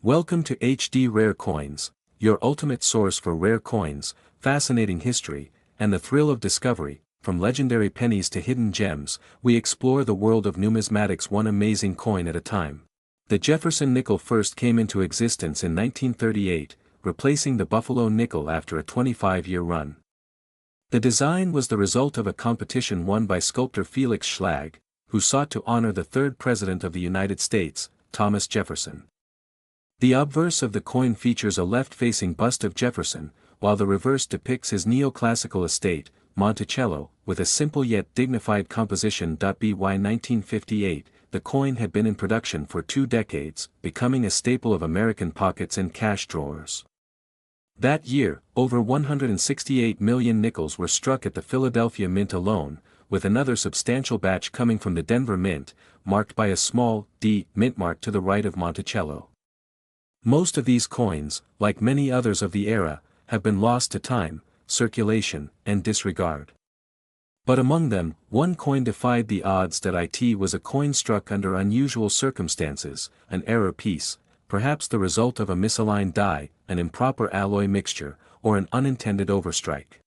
Welcome to HD Rare Coins, your ultimate source for rare coins, fascinating history, and the thrill of discovery. From legendary pennies to hidden gems, we explore the world of numismatics one amazing coin at a time. The Jefferson nickel first came into existence in 1938, replacing the Buffalo nickel after a 25-year run. The design was the result of a competition won by sculptor Felix Schlag, who sought to honor the third president of the United States, Thomas Jefferson. The obverse of the coin features a left-facing bust of Jefferson, while the reverse depicts his neoclassical estate, Monticello, with a simple yet dignified composition. By 1958, the coin had been in production for 2 decades, becoming a staple of American pockets and cash drawers. That year, over 168 million nickels were struck at the Philadelphia Mint alone, with another substantial batch coming from the Denver Mint, marked by a small D mint mark to the right of Monticello. Most of these coins, like many others of the era, have been lost to time, circulation, and disregard. But among them, one coin defied the odds. It was a coin struck under unusual circumstances, an error piece, perhaps the result of a misaligned die, an improper alloy mixture, or an unintended overstrike.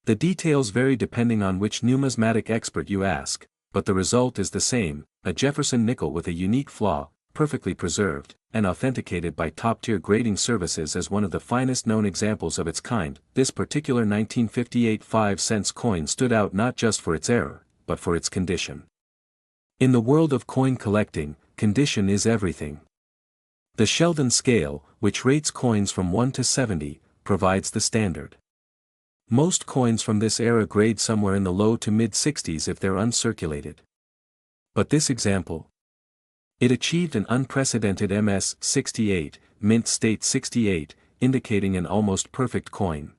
The details vary depending on which numismatic expert you ask, but the result is the same: a Jefferson nickel with a unique flaw, perfectly preserved, and authenticated by top-tier grading services as one of the finest known examples of its kind. This particular 1958 5-cent coin stood out not just for its error, but for its condition. In the world of coin collecting, condition is everything. The Sheldon scale, which rates coins from 1 to 70, provides the standard. Most coins from this era grade somewhere in the low to mid-60s if they're uncirculated. But this example, it achieved an unprecedented MS 68, mint state 68, indicating an almost perfect coin.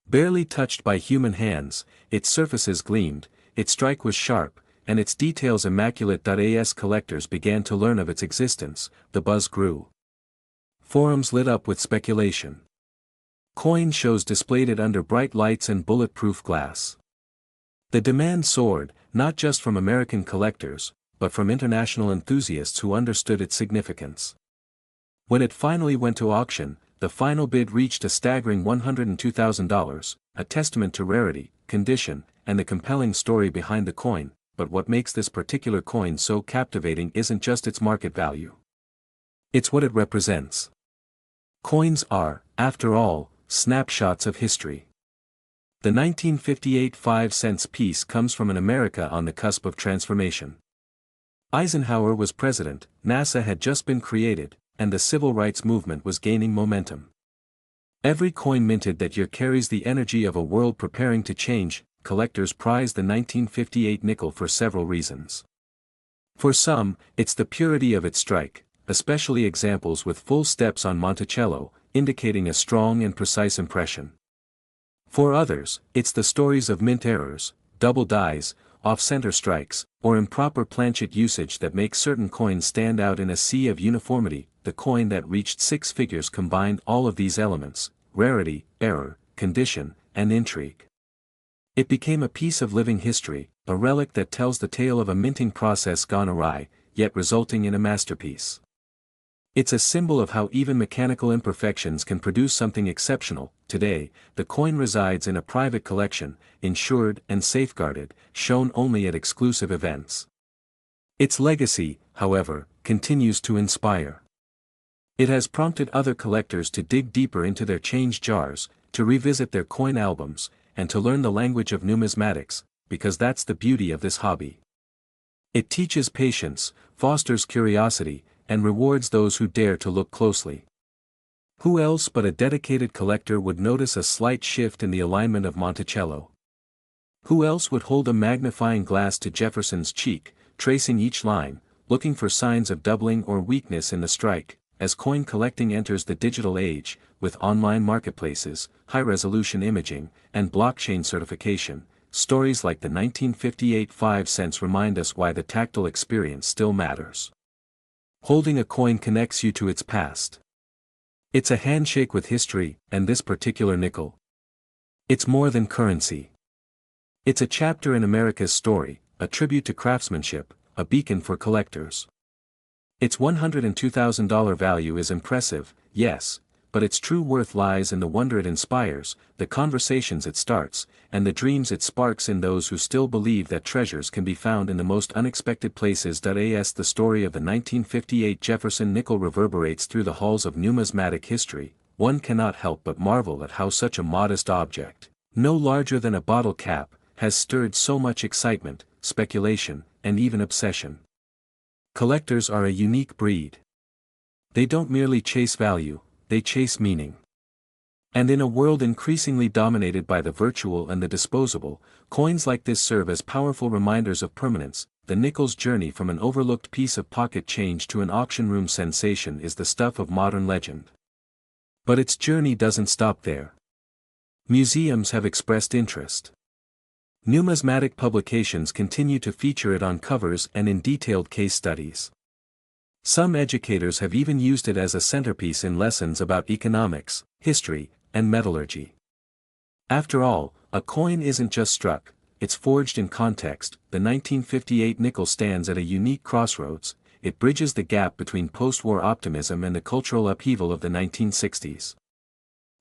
Barely touched by human hands, its surfaces gleamed, its strike was sharp, and its details immaculate. As collectors began to learn of its existence, the buzz grew. Forums lit up with speculation. Coin shows displayed it under bright lights and bulletproof glass. The demand soared, not just from American collectors, but from international enthusiasts who understood its significance. When it finally went to auction, the final bid reached a staggering $102,000, a testament to rarity, condition, and the compelling story behind the coin. But what makes this particular coin so captivating isn't just its market value. It's what it represents. Coins are, after all, snapshots of history. The 1958 5-cent piece comes from an America on the cusp of transformation. Eisenhower was president, NASA had just been created, and the civil rights movement was gaining momentum. Every coin minted that year carries the energy of a world preparing to change. Collectors prize the 1958 nickel for several reasons. For some, it's the purity of its strike, especially examples with full steps on Monticello, indicating a strong and precise impression. For others, it's the stories of mint errors, double dies, off-center strikes, or improper planchet usage that make certain coins stand out in a sea of uniformity. The coin that reached 6 figures combined all of these elements: rarity, error, condition, and intrigue. It became a piece of living history, a relic that tells the tale of a minting process gone awry, yet resulting in a masterpiece. It's a symbol of how even mechanical imperfections can produce something exceptional. Today, the coin resides in a private collection, insured and safeguarded, shown only at exclusive events. Its legacy, however, continues to inspire. It has prompted other collectors to dig deeper into their change jars, to revisit their coin albums, and to learn the language of numismatics, because that's the beauty of this hobby. It teaches patience, fosters curiosity, and rewards those who dare to look closely. Who else but a dedicated collector would notice a slight shift in the alignment of Monticello? Who else would hold a magnifying glass to Jefferson's cheek, tracing each line, looking for signs of doubling or weakness in the strike? As coin collecting enters the digital age, with online marketplaces, high-resolution imaging, and blockchain certification, stories like the 1958 5-cents remind us why the tactile experience still matters. Holding a coin connects you to its past. It's a handshake with history, and this particular nickel. It's more than currency. It's a chapter in America's story, a tribute to craftsmanship, a beacon for collectors. Its $102,000 value is impressive, yes, but its true worth lies in the wonder it inspires, the conversations it starts, and the dreams it sparks in those who still believe that treasures can be found in the most unexpected places. As the story of the 1958 Jefferson nickel reverberates through the halls of numismatic history, one cannot help but marvel at how such a modest object, no larger than a bottle cap, has stirred so much excitement, speculation, and even obsession. Collectors are a unique breed. They don't merely chase value, they chase meaning. And in a world increasingly dominated by the virtual and the disposable, coins like this serve as powerful reminders of permanence. The nickel's journey from an overlooked piece of pocket change to an auction room sensation is the stuff of modern legend. But its journey doesn't stop there. Museums have expressed interest. Numismatic publications continue to feature it on covers and in detailed case studies. Some educators have even used it as a centerpiece in lessons about economics, history, and metallurgy. After all, a coin isn't just struck, it's forged in context. The 1958 nickel stands at a unique crossroads. It bridges the gap between post-war optimism and the cultural upheaval of the 1960s.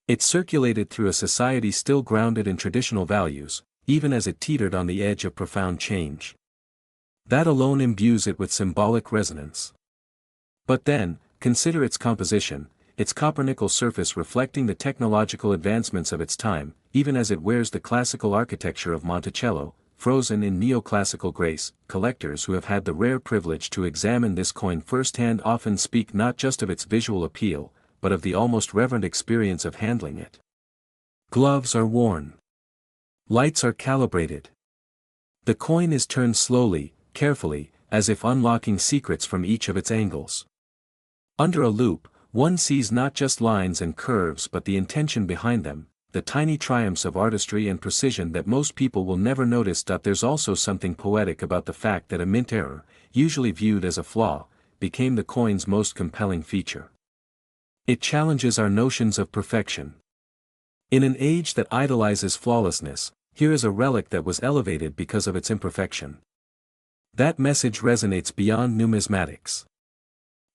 It circulated through a society still grounded in traditional values, even as it teetered on the edge of profound change. That alone imbues it with symbolic resonance. But then, consider its composition, its copper-nickel surface reflecting the technological advancements of its time, even as it wears the classical architecture of Monticello, frozen in neoclassical grace. Collectors who have had the rare privilege to examine this coin firsthand often speak not just of its visual appeal, but of the almost reverent experience of handling it. Gloves are worn. Lights are calibrated. The coin is turned slowly, carefully, as if unlocking secrets from each of its angles. Under a loupe, one sees not just lines and curves but the intention behind them, the tiny triumphs of artistry and precision that most people will never notice. There's also something poetic about the fact that a mint error, usually viewed as a flaw, became the coin's most compelling feature. It challenges our notions of perfection. In an age that idolizes flawlessness, here is a relic that was elevated because of its imperfection. That message resonates beyond numismatics.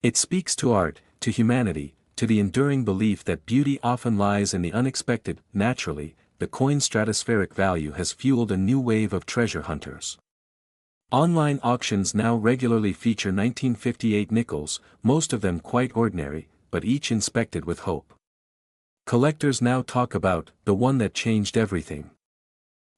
It speaks to art, to humanity, to the enduring belief that beauty often lies in the unexpected. Naturally, the coin's stratospheric value has fueled a new wave of treasure hunters. Online auctions now regularly feature 1958 nickels, most of them quite ordinary, but each inspected with hope. Collectors now talk about the one that changed everything.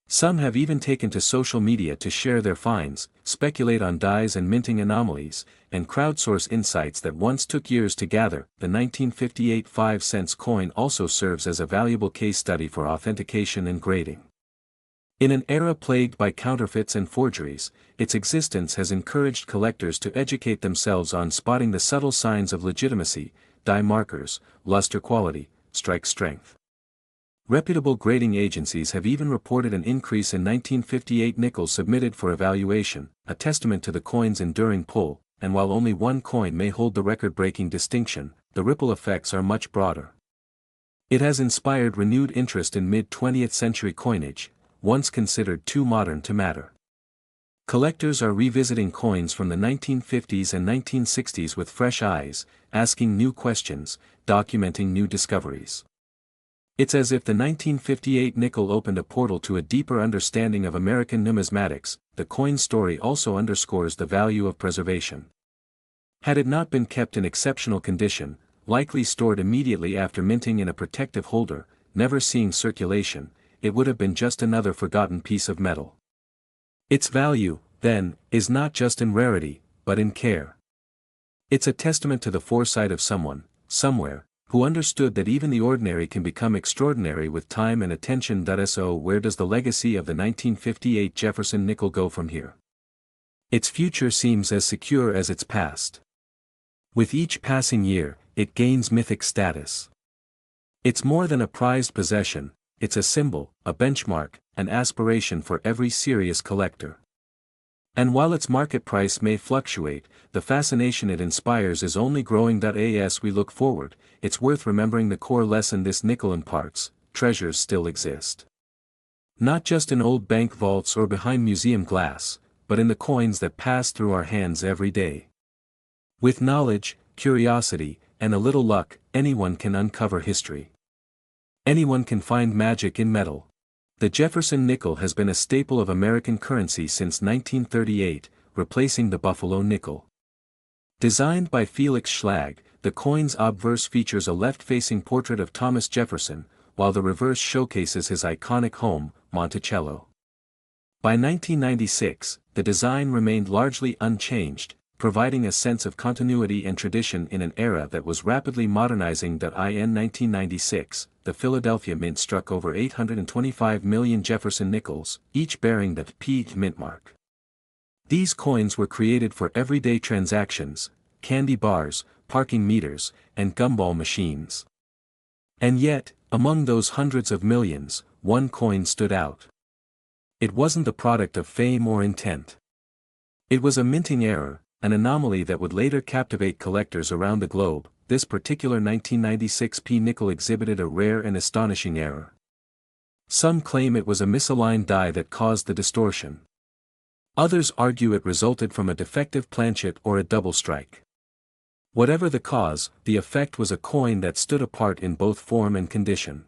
Some have even taken to social media to share their finds, speculate on dyes and minting anomalies, and crowdsource insights that once took years to gather. The 1958 5-cent coin also serves as a valuable case study for authentication and grading. In an era plagued by counterfeits and forgeries, its existence has encouraged collectors to educate themselves on spotting the subtle signs of legitimacy, die markers, luster quality, strike strength. Reputable grading agencies have even reported an increase in 1958 nickels submitted for evaluation, a testament to the coin's enduring pull. And while only one coin may hold the record-breaking distinction, the ripple effects are much broader. It has inspired renewed interest in mid-20th century coinage, once considered too modern to matter. Collectors are revisiting coins from the 1950s and 1960s with fresh eyes, asking new questions, documenting new discoveries. It's as if the 1958 nickel opened a portal to a deeper understanding of American numismatics. The coin story also underscores the value of preservation. Had it not been kept in exceptional condition, likely stored immediately after minting in a protective holder, never seeing circulation, it would have been just another forgotten piece of metal. Its value, then, is not just in rarity, but in care. It's a testament to the foresight of someone, somewhere, who understood that even the ordinary can become extraordinary with time and attention. So where does the legacy of the 1958 Jefferson nickel go from here? Its future seems as secure as its past. With each passing year, it gains mythic status. It's more than a prized possession, it's a symbol, a benchmark, an aspiration for every serious collector. And while its market price may fluctuate, the fascination it inspires is only growing. As we look forward, it's worth remembering the core lesson this nickel imparts: treasures still exist. Not just in old bank vaults or behind museum glass, but in the coins that pass through our hands every day. With knowledge, curiosity, and a little luck, anyone can uncover history. Anyone can find magic in metal. The Jefferson nickel has been a staple of American currency since 1938, replacing the Buffalo nickel. Designed by Felix Schlag, the coin's obverse features a left-facing portrait of Thomas Jefferson, while the reverse showcases his iconic home, Monticello. By 1996, the design remained largely unchanged, providing a sense of continuity and tradition in an era that was rapidly modernizing. In 1996, the Philadelphia Mint struck over 825 million Jefferson nickels, each bearing the P mint mark. These coins were created for everyday transactions, candy bars, parking meters, and gumball machines. And yet, among those hundreds of millions, one coin stood out. It wasn't the product of fame or intent. It was a minting error, an anomaly that would later captivate collectors around the globe. This particular 1996 P nickel exhibited a rare and astonishing error. Some claim it was a misaligned die that caused the distortion. Others argue it resulted from a defective planchet or a double strike. Whatever the cause, the effect was a coin that stood apart in both form and condition.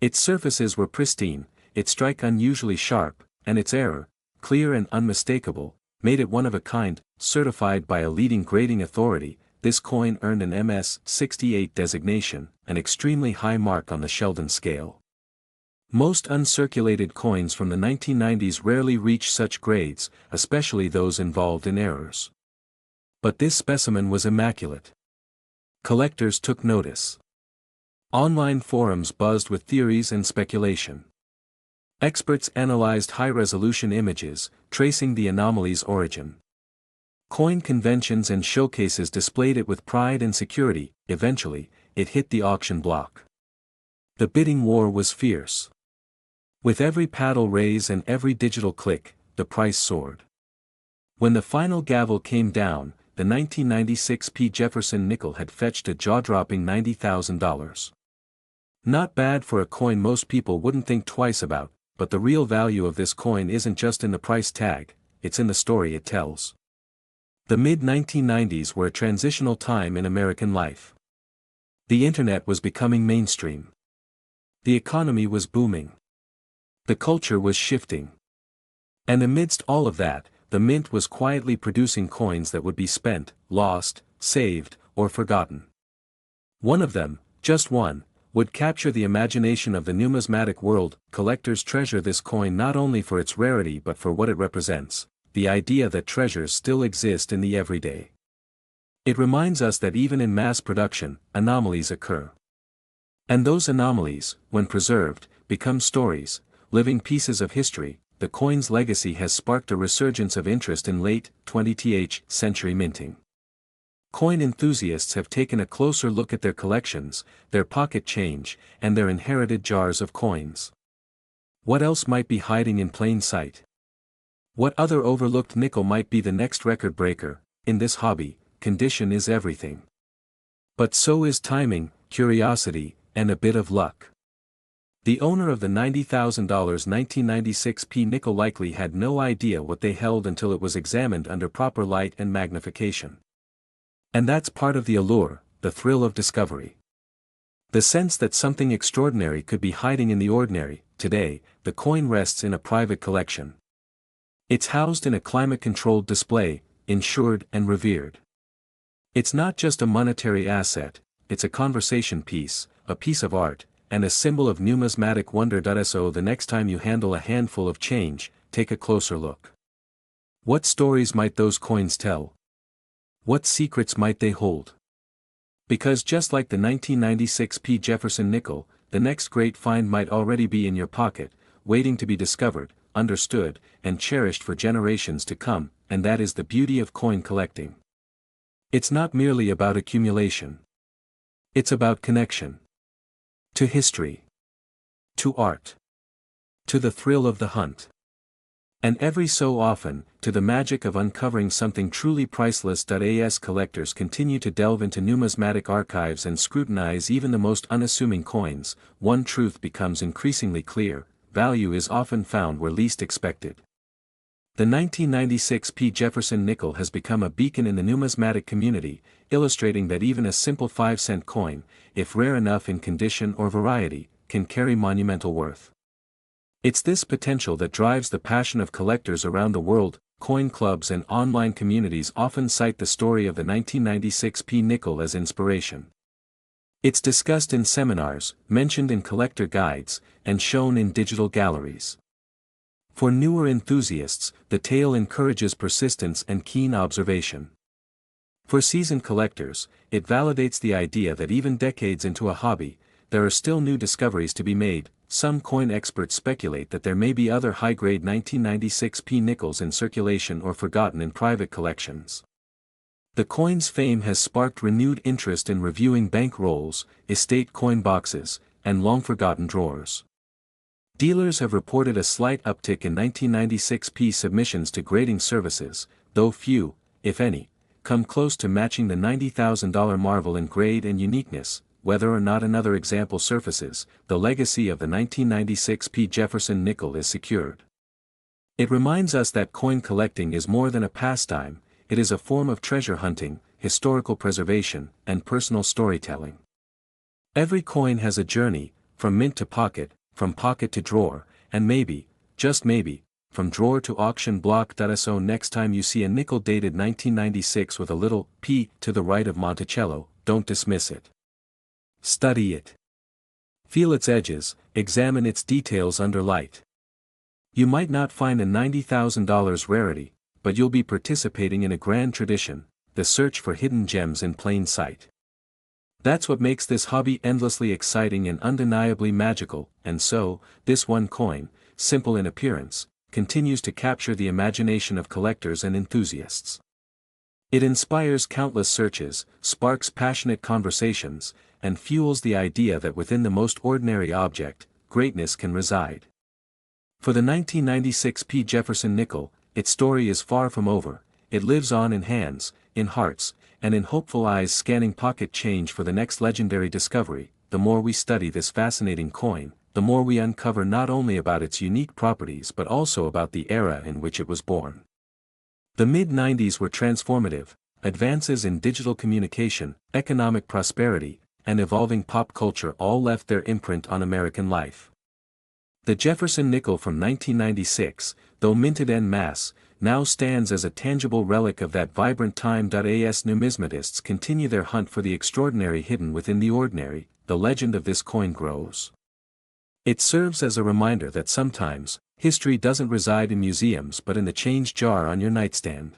Its surfaces were pristine, its strike unusually sharp, and its error, clear and unmistakable, made it one of a kind. Certified by a leading grading authority, this coin earned an MS-68 designation, an extremely high mark on the Sheldon scale. Most uncirculated coins from the 1990s rarely reach such grades, especially those involved in errors. But this specimen was immaculate. Collectors took notice. Online forums buzzed with theories and speculation. Experts analyzed high-resolution images, tracing the anomaly's origin. Coin conventions and showcases displayed it with pride and security. Eventually, it hit the auction block. The bidding war was fierce. With every paddle raise and every digital click, the price soared. When the final gavel came down, the 1996 P. Jefferson nickel had fetched a jaw-dropping $90,000. Not bad for a coin most people wouldn't think twice about, but the real value of this coin isn't just in the price tag, it's in the story it tells. The mid-1990s were a transitional time in American life. The internet was becoming mainstream. The economy was booming. The culture was shifting. And amidst all of that, the mint was quietly producing coins that would be spent, lost, saved, or forgotten. One of them, just one, would capture the imagination of the numismatic world. Collectors treasure this coin not only for its rarity but for what it represents, the idea that treasures still exist in the everyday. It reminds us that even in mass production, anomalies occur. And those anomalies, when preserved, become stories, living pieces of history. The coin's legacy has sparked a resurgence of interest in late 20th century minting. Coin enthusiasts have taken a closer look at their collections, their pocket change, and their inherited jars of coins. What else might be hiding in plain sight? What other overlooked nickel might be the next record breaker? In this hobby, condition is everything. But so is timing, curiosity, and a bit of luck. The owner of the $90,000 1996 P nickel likely had no idea what they held until it was examined under proper light and magnification. And that's part of the allure, the thrill of discovery. The sense that something extraordinary could be hiding in the ordinary. Today, the coin rests in a private collection. It's housed in a climate-controlled display, insured and revered. It's not just a monetary asset, it's a conversation piece, a piece of art, and a symbol of numismatic wonder. So the next time you handle a handful of change, take a closer look. What stories might those coins tell? What secrets might they hold? Because just like the 1996 P. Jefferson nickel, the next great find might already be in your pocket, waiting to be discovered, understood, and cherished for generations to come. And that is the beauty of coin collecting. It's not merely about accumulation. It's about connection. To history. To art. To the thrill of the hunt. And every so often, to the magic of uncovering something truly priceless. As collectors continue to delve into numismatic archives and scrutinize even the most unassuming coins, one truth becomes increasingly clear: value is often found where least expected. The 1996 P. Jefferson nickel has become a beacon in the numismatic community, illustrating that even a simple 5-cent coin, if rare enough in condition or variety, can carry monumental worth. It's this potential that drives the passion of collectors around the world. Coin clubs and online communities often cite the story of the 1996 P nickel as inspiration. It's discussed in seminars, mentioned in collector guides, and shown in digital galleries. For newer enthusiasts, the tale encourages persistence and keen observation. For seasoned collectors, it validates the idea that even decades into a hobby, there are still new discoveries to be made. Some coin experts speculate that there may be other high-grade 1996 P nickels in circulation or forgotten in private collections. The coin's fame has sparked renewed interest in reviewing bank rolls, estate coin boxes, and long-forgotten drawers. Dealers have reported a slight uptick in 1996 P submissions to grading services, though few, if any, come close to matching the $90,000 marvel in grade and uniqueness. Whether or not another example surfaces, the legacy of the 1996 P Jefferson nickel is secured. It reminds us that coin collecting is more than a pastime, it is a form of treasure hunting, historical preservation, and personal storytelling. Every coin has a journey, from mint to pocket, from pocket to drawer, and maybe, just maybe, from drawer to auction block. So next time you see a nickel dated 1996 with a little P to the right of Monticello, don't dismiss it. Study it. Feel its edges, examine its details under light. You might not find a $90,000 rarity, but you'll be participating in a grand tradition, the search for hidden gems in plain sight. That's what makes this hobby endlessly exciting and undeniably magical, and so, this one coin, simple in appearance, continues to capture the imagination of collectors and enthusiasts. It inspires countless searches, sparks passionate conversations, and fuels the idea that within the most ordinary object, greatness can reside. For the 1996 P. Jefferson nickel, its story is far from over. It lives on in hands, in hearts, and in hopeful eyes scanning pocket change for the next legendary discovery. The more we study this fascinating coin, the more we uncover not only about its unique properties but also about the era in which it was born. The mid-90s were transformative. Advances in digital communication, economic prosperity, and evolving pop culture all left their imprint on American life. The Jefferson nickel from 1996, though minted en masse, now stands as a tangible relic of that vibrant time. As numismatists continue their hunt for the extraordinary hidden within the ordinary, the legend of this coin grows. It serves as a reminder that sometimes, history doesn't reside in museums but in the change jar on your nightstand.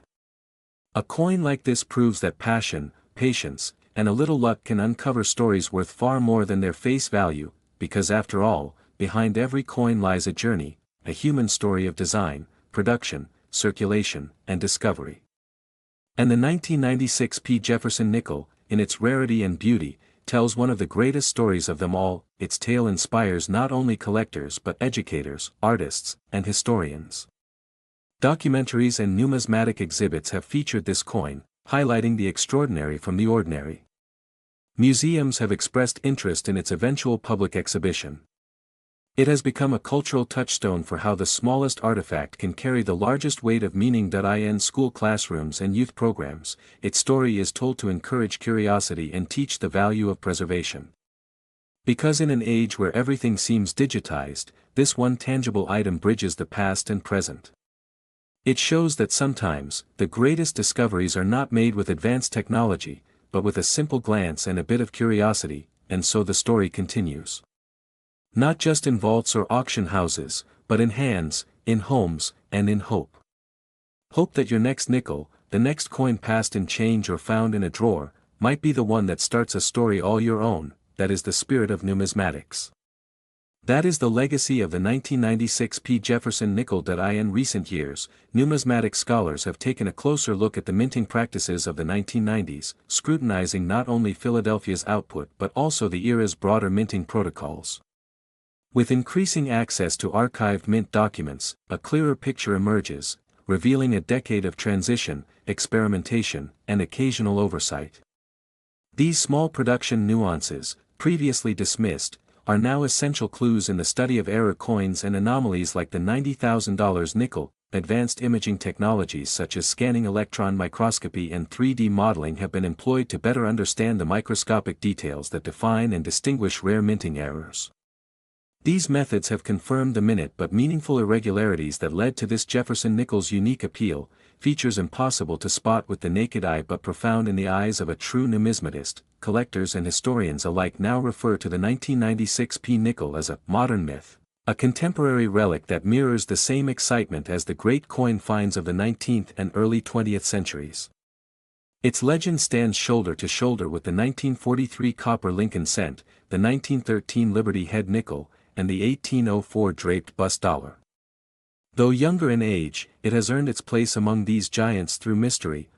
A coin like this proves that passion, patience, and a little luck can uncover stories worth far more than their face value, because after all, behind every coin lies a journey, a human story of design, production, circulation, and discovery. And the 1996 P. Jefferson nickel, in its rarity and beauty, tells one of the greatest stories of them all. Its tale inspires not only collectors but educators, artists, and historians. Documentaries and numismatic exhibits have featured this coin, highlighting the extraordinary from the ordinary. Museums have expressed interest in its eventual public exhibition. It has become a cultural touchstone for how the smallest artifact can carry the largest weight of meaning. In school classrooms and youth programs, its story is told to encourage curiosity and teach the value of preservation. Because in an age where everything seems digitized, this one tangible item bridges the past and present. It shows that sometimes, the greatest discoveries are not made with advanced technology, but with a simple glance and a bit of curiosity, and so the story continues. Not just in vaults or auction houses, but in hands, in homes, and in hope. Hope that your next nickel, the next coin passed in change or found in a drawer, might be the one that starts a story all your own. That is the spirit of numismatics. That is the legacy of the 1996 P. Jefferson nickel. In recent years, numismatic scholars have taken a closer look at the minting practices of the 1990s, scrutinizing not only Philadelphia's output but also the era's broader minting protocols. With increasing access to archived mint documents, a clearer picture emerges, revealing a decade of transition, experimentation, and occasional oversight. These small production nuances, previously dismissed, are now essential clues in the study of error coins and anomalies like the $90,000 nickel. advanced imaging technologies such as scanning electron microscopy and 3D modeling have been employed to better understand the microscopic details that define and distinguish rare minting errors. These methods have confirmed the minute but meaningful irregularities that led to this Jefferson nickel's unique appeal, features impossible to spot with the naked eye but profound in the eyes of a true numismatist. Collectors and historians alike now refer to the 1996 P nickel as a modern myth, a contemporary relic that mirrors the same excitement as the great coin finds of the 19th and early 20th centuries. Its legend stands shoulder to shoulder with the 1943 copper Lincoln cent, the 1913 Liberty Head nickel, and the 1804 draped bust dollar. Though younger in age, it has earned its place among these giants through mystery,